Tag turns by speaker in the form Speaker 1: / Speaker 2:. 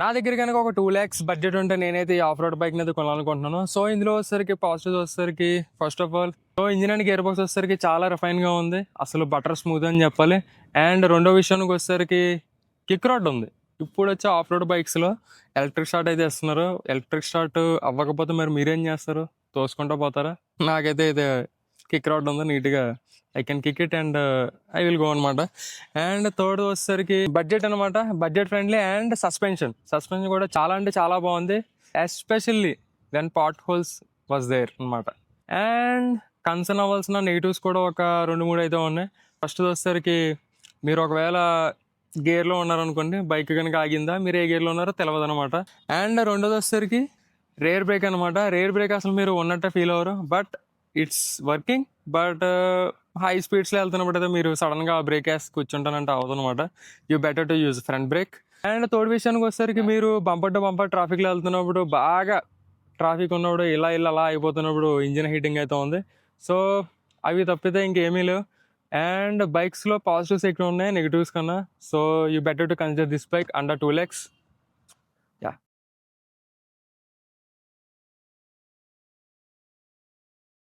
Speaker 1: నా దగ్గర కనుక ఒక 2 lakhs బడ్జెట్ ఉంటే నేనైతే ఈ ఆఫ్ రోడ్ బైక్ అయితే కొనాలనుకుంటున్నాను. సో ఇందులో వచ్చేసరికి పాజిటివ్స్ వచ్చేసరికి first of all so engine and gear box వచ్చేసరికి చాలా రిఫైన్గా ఉంది, అసలు బటర్ స్మూత్ అని చెప్పాలి. అండ్ రెండో విషయానికి వచ్చేసరికి కిక్ రాడ్ ఉంది. ఇప్పుడు వచ్చే ఆఫ్ రోడ్ బైక్స్లో ఎలక్ట్రిక్ స్టార్ట్ అయితే ఇస్తున్నారు. ఎలక్ట్రిక్ స్టార్ట్ అవ్వకపోతే మరి మీరేం చేస్తారు, తోసుకుంటూ పోతారా? నాకైతే ఇది కిక్ రాడ్ ఉంది, నీట్గా I can kick it and I will go అనమాట. అండ్ థర్డ్ వచ్చేసరికి బడ్జెట్ అనమాట, బడ్జెట్ ఫ్రెండ్లీ. అండ్ సస్పెన్షన్ కూడా చాలా అంటే చాలా బాగుంది, especially when potholes was there అనమాట. అండ్ కన్సర్న్ అవ్వాల్సిన నెగిటివ్స్ కూడా ఒక 2-3 అయితే ఉన్నాయి. ఫస్ట్ వచ్చేసరికి మీరు ఒకవేళ గేర్లో ఉన్నారనుకోండి, బైక్ కనుక ఆగిందా మీరు ఏ గేర్లో ఉన్నారో తెలియదు అనమాట. అండ్ రెండోది వచ్చేసరికి రేర్ బ్రేక్ అనమాట. రేర్ బ్రేక్ అసలు మీరు ఉన్నట్టే ఫీల్ అవ్వరు, but it's working. But high స్పీడ్స్లో వెళ్తున్నప్పుడు అయితే మీరు సడన్గా బ్రేక్ వేసి కూర్చుంటానంటే అవ్వదు అనమాట. You better to use front brake. And third విషయానికి వచ్చేసరికి మీరు బంపర్ టు బంపర్ ట్రాఫిక్లో వెళ్తున్నప్పుడు, బాగా ట్రాఫిక్ ఉన్నప్పుడు ఇలా అలా అయిపోతున్నప్పుడు ఇంజిన్ హీటింగ్ అయితే ఉంది. సో అవి తప్పితే ఇంకేమీ లేవు. అండ్ బైక్స్లో పాజిటివ్స్ ఎక్కువ ఉన్నాయి నెగిటివ్స్ కన్నా. So you better to consider this bike under 2 lakhs.